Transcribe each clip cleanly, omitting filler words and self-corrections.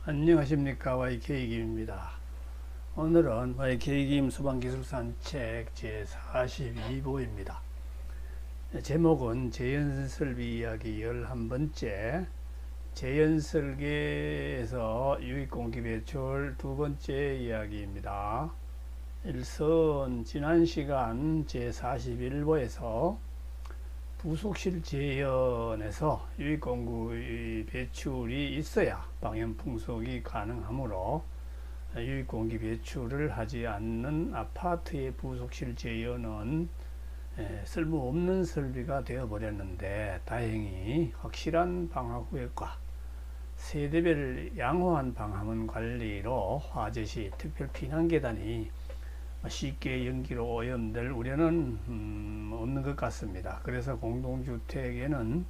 안녕하십니까. YK김입니다. 오늘은 YK김 소방기술산 책 제42부입니다. 제목은 재연설비 이야기 11번째, 재연설계에서 유익공기 배출 두 번째 이야기입니다. 일선 지난 시간 제41부에서 부속실 재연에서 유익공기 배출이 있어야 방염풍속이 가능하므로 유익공기 배출을 하지 않는 아파트의 부속실 재연은 쓸모없는 설비가 되어버렸는데, 다행히 확실한 방화구역과 세대별 양호한 방화문 관리로 화재시 특별 피난계단이 쉽게 연기로 오염될 우려는 없는 것 같습니다. 그래서 공동주택에는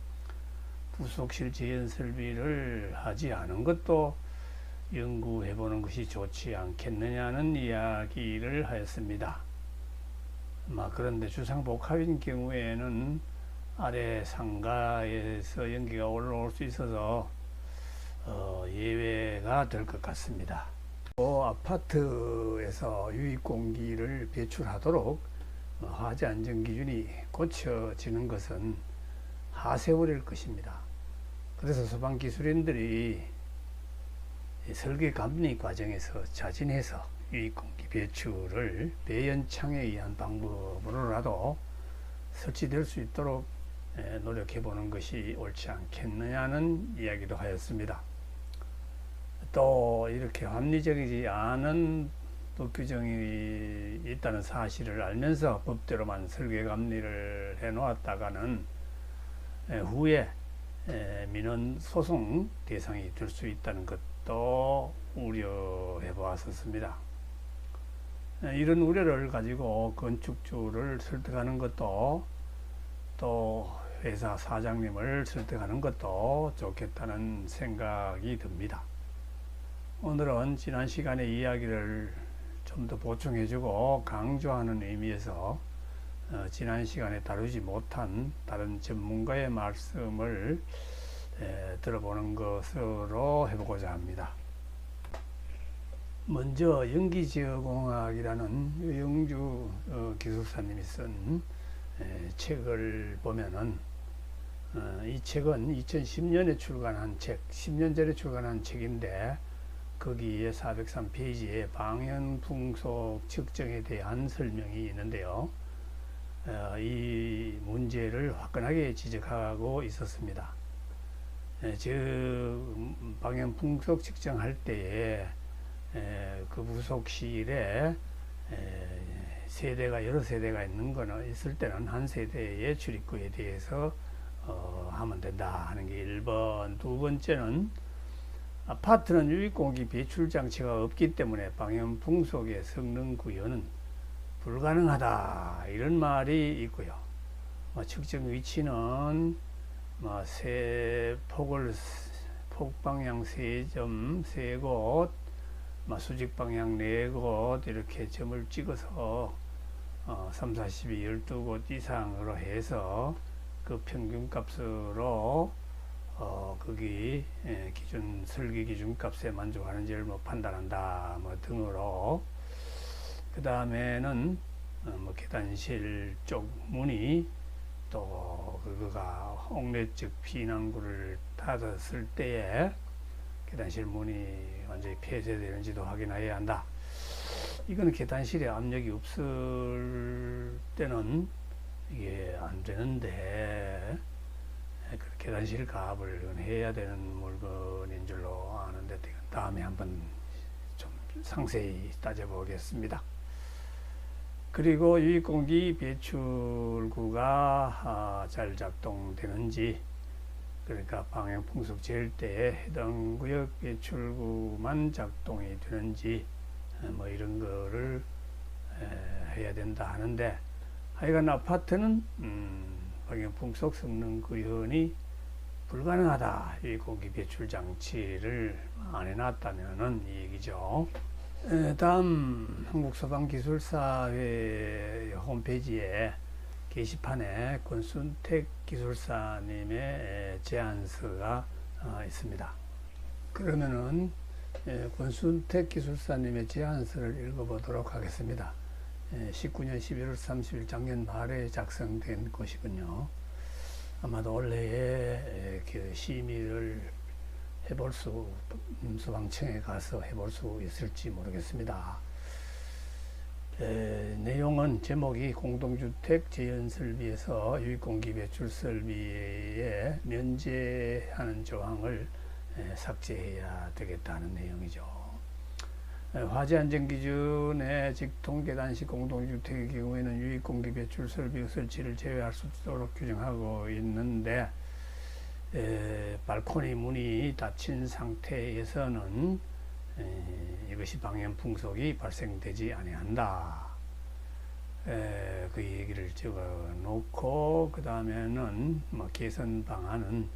부속실 재연 설비를 하지 않은 것도 연구해 보는 것이 좋지 않겠느냐는 이야기를 하였습니다. 그런데 주상복합인 경우에는 아래 상가에서 연기가 올라올 수 있어서 예외가 될 것 같습니다. 아파트에서 유익공기를 배출하도록 화재 안전 기준이 고쳐지는 것은 하세월일 것입니다. 그래서 소방기술인들이 설계 감리 과정에서 자진해서 유익공기 배출을 배연창에 의한 방법으로라도 설치될 수 있도록 노력해 보는 것이 옳지 않겠느냐는 이야기도 하였습니다. 또 이렇게 합리적이지 않은 법 규정이 있다는 사실을 알면서 법대로만 설계 감리를 해 놓았다가는 후에 민원 소송 대상이 될 수 있다는 것도 우려해 보았었습니다. 이런 우려를 가지고 건축주를 설득하는 것도, 또 회사 사장님을 설득하는 것도 좋겠다는 생각이 듭니다. 오늘은 지난 시간의 이야기를 좀 더 보충해주고 강조하는 의미에서 지난 시간에 다루지 못한 다른 전문가의 말씀을 들어보는 것으로 해보고자 합니다. 먼저 연기지어공학이라는 유영주 기술사님이 쓴 책을 보면은, 이 책은 2010년에 출간한 책, 10년 전에 출간한 책인데, 거기에 403페이지에 방염풍속 측정에 대한 설명이 있는데요. 이 문제를 화끈하게 지적하고 있었습니다. 방염풍속 측정할 때에 그 부속실에 세대가 여러 세대가 있을 때는 한 세대의 출입구에 대해서 하면 된다 하는 게 1번. 두 번째는 아파트는 유익공기 배출 장치가 없기 때문에 방염풍속의 성능 구현은 불가능하다, 이런 말이 있고요. 측정 위치는 폭방향 3점 3곳, 수직방향 4곳 이렇게 점을 찍어서 3, 42, 12곳 이상으로 해서 그 평균값으로 거기 설계 기준값에 만족하는지를 판단한다 등으로, 그 다음에는 계단실 쪽 문이, 또 그거가 옥내적 피난구를 닫았을 때에 계단실 문이 완전히 폐쇄되는지도 확인해야 한다. 이거는 계단실에 압력이 없을 때는 이게 안 되는데, 계단실 가압을 해야 되는 물건인 줄로 아는데, 다음에 한번 좀 상세히 따져보겠습니다. 그리고 유익공기 배출구가 잘 작동되는지, 그러니까 방향풍속 재일 때 해당 구역 배출구만 작동이 되는지 이런 거를 해야 된다 하는데, 하여간 아파트는 방향풍속 성능 구현이 불가능하다, 유익공기 배출 장치를 안 해놨다면은 이 얘기죠. 다음 한국소방기술사회 홈페이지에 게시판에 권순택 기술사님의 제안서가 있습니다. 그러면은 권순택 기술사님의 제안서를 읽어보도록 하겠습니다. 19년 11월 30일 작년 말에 작성된 것이군요. 아마도 올해에 그 심의를 해볼 소방청에 가서 해볼 수 있을지 모르겠습니다. 내용은 제목이 공동주택 재연설비에서 유익공기 배출 설비에 면제하는 조항을 삭제해야 되겠다는 내용이죠. 화재 안전 기준에 직통계단식 공동주택의 경우에는 유익공기 배출 설비 설치를 제외할 수 있도록 규정하고 있는데, 발코니 문이 닫힌 상태에서는 이것이 방연 풍속이 발생되지 아니한다. 그 얘기를 적어 놓고, 그 다음에는 뭐 개선 방안은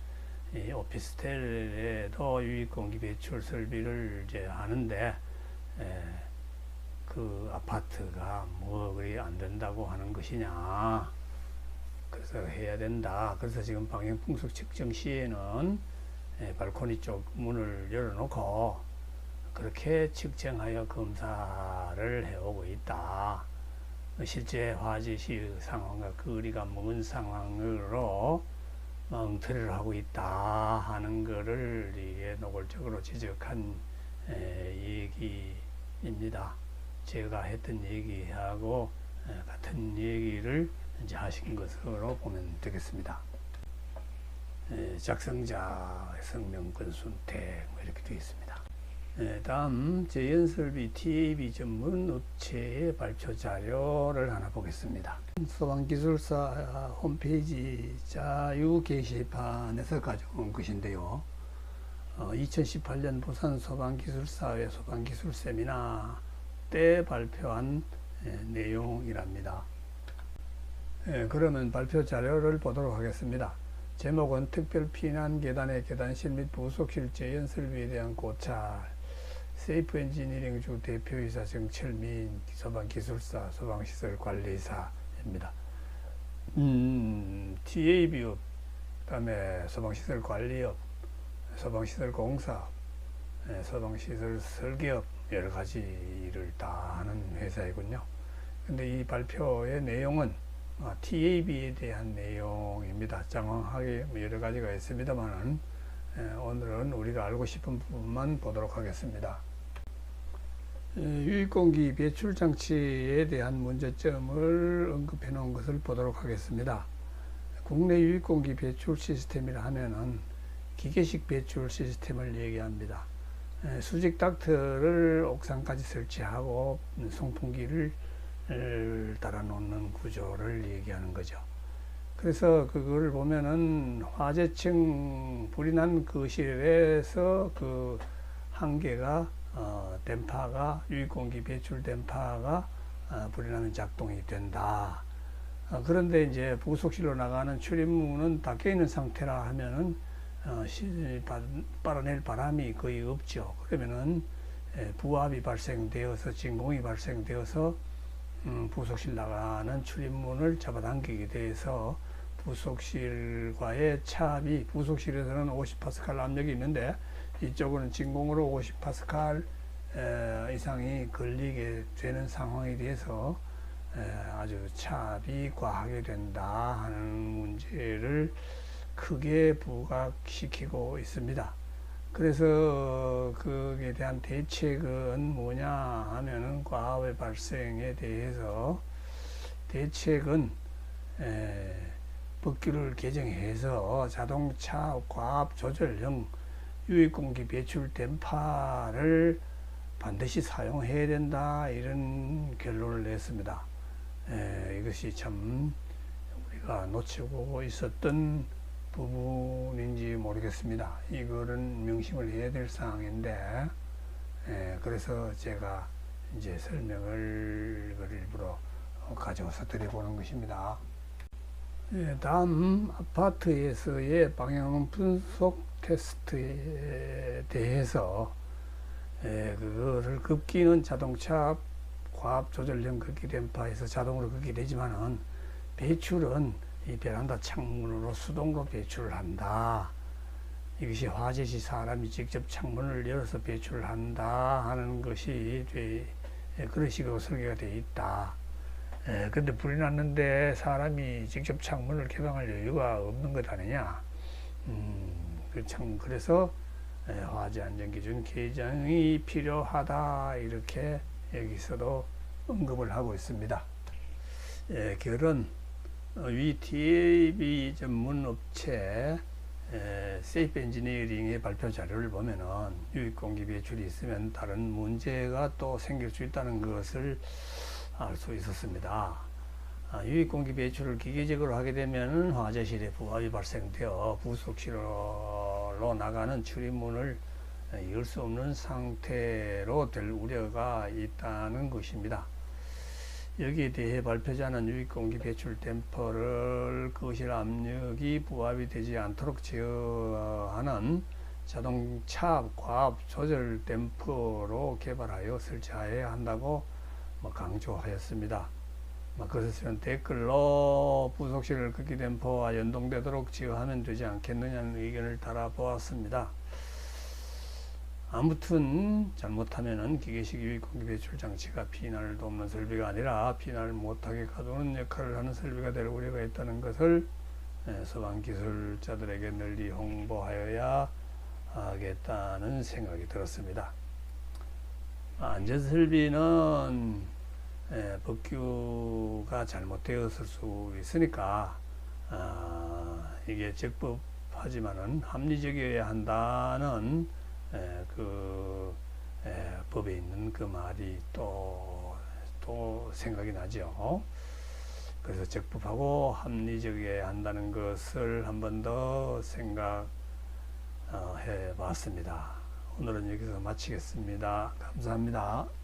오피스텔에도 유익공기 배출 설비를 이제 하는데, 그 아파트가 뭐 그리 안 된다고 하는 것이냐. 그래서 해야 된다. 그래서 지금 방향 풍속 측정 시에는 발코니 쪽 문을 열어놓고 그렇게 측정하여 검사를 해오고 있다. 실제 화재 시 상황과 거리가 먼 상황으로 엉터리를 하고 있다 하는 것을 이게 노골적으로 지적한 얘기입니다. 제가 했던 얘기하고 같은 얘기를 이제 하신 것으로 보면 되겠습니다. 작성자 성명 권순택 이렇게 되어 있습니다. 다음 재연설비 TAB 전문 업체의 발표 자료를 하나 보겠습니다. 소방기술사 홈페이지 자유 게시판에서 가져온 것인데요. 2018년 부산 소방기술사회 소방기술 세미나 때 발표한 내용이랍니다. 그러면 발표 자료를 보도록 하겠습니다. 제목은 특별 피난 계단의 계단실 및 부속실 재연설비에 대한 고찰, 세이프 엔지니어링 주 대표이사 정철민 소방기술사 소방시설관리사입니다. TAB업, 그 다음에 소방시설관리업, 소방시설공사, 소방시설 설계업 여러 가지 일을 다 하는 회사이군요. 근데 이 발표의 내용은 TAB에 대한 내용입니다. 장황하게 여러 가지가 있습니다만 오늘은 우리가 알고 싶은 부분만 보도록 하겠습니다. 유익공기 배출 장치에 대한 문제점을 언급해 놓은 것을 보도록 하겠습니다. 국내 유익공기 배출 시스템이라 하면은 기계식 배출 시스템을 얘기합니다. 수직 닥터를 옥상까지 설치하고 송풍기를 달아 놓는 구조를 얘기하는 거죠. 그래서 그걸 보면은 화재층 불이 난 거실에서 그 한 개가電波가 유익공기 배출電波가 불이 나면 작동이 된다. 그런데 이제 부속실로 나가는 출입문은 닫혀 있는 상태라 하면은 빨아낼 바람이 거의 없죠. 그러면은 부압이 발생되어서 진공이 발생되어서 부속실 나가는 출입문을 잡아당기게 돼서 부속실과의 차압이, 부속실에서는 50파스칼 압력이 있는데 이쪽은 진공으로 50파스칼 이상이 걸리게 되는 상황에 대해서 아주 차압이 과하게 된다 하는 문제를 크게 부각시키고 있습니다. 그래서 거기에 대한 대책은 뭐냐 하면은 과압의 발생에 대해서 대책은 법규를 개정해서 자동차 과압 조절형 유익공기 배출電波를 반드시 사용해야 된다 이런 결론을 냈습니다. 이것이 참 우리가 놓치고 있었던 부분인지 모르겠습니다. 이거는 명심을 해야 될 사항인데, 그래서 제가 이제 설명을 일부러 가져와서 드려보는 것입니다. 다음 아파트에서의 방향 분석 테스트에 대해서 그거를 급기는 자동차 과압 조절형 급기電波에서 자동으로 급기 되지만은 배출은 이 베란다 창문으로 수동으로 배출을 한다. 이것이 화재 시 사람이 직접 창문을 열어서 배출을 한다 하는 것이 그런 식으로 설계가 되어 있다. 근데 불이 났는데 사람이 직접 창문을 개방할 여유가 없는 것 아니냐. 그래서 화재 안전기준 개정이 필요하다 이렇게 여기서도 언급을 하고 있습니다. 결론, 위 TAB 전문 업체 세이프 엔지니어링의 발표 자료를 보면은 유입 공기 배출이 있으면 다른 문제가 또 생길 수 있다는 것을 알 수 있었습니다. 유입 공기 배출을 기계적으로 하게 되면 화재실에 부합이 발생되어 부속실로 나가는 출입문을 열 수 없는 상태로 될 우려가 있다는 것입니다. 여기에 대해 발표자는 유입 공기 배출 댐퍼를 거실 압력이 부합이 되지 않도록 제어하는 자동차 과압 조절 댐퍼로 개발하여 설치해야 한다고 강조하였습니다. 그것은 댓글로 부속실 극기 댐퍼와 연동되도록 제어하면 되지 않겠느냐는 의견을 달아보았습니다. 아무튼 잘못하면은 기계식 유입 공기 배출 장치가 피난을 돕는 설비가 아니라 피난을 못하게 가두는 역할을 하는 설비가 될 우려가 있다는 것을 소방 기술자들에게 널리 홍보하여야 하겠다는 생각이 들었습니다. 안전설비는 법규가 잘못되었을 수 있으니까 이게 적법하지만은 합리적이어야 한다는 법에 있는 그 말이 또 생각이 나죠. 그래서 적법하고 합리적이어야 한다는 것을 한 번 더 생각해 봤습니다. 오늘은 여기서 마치겠습니다. 감사합니다.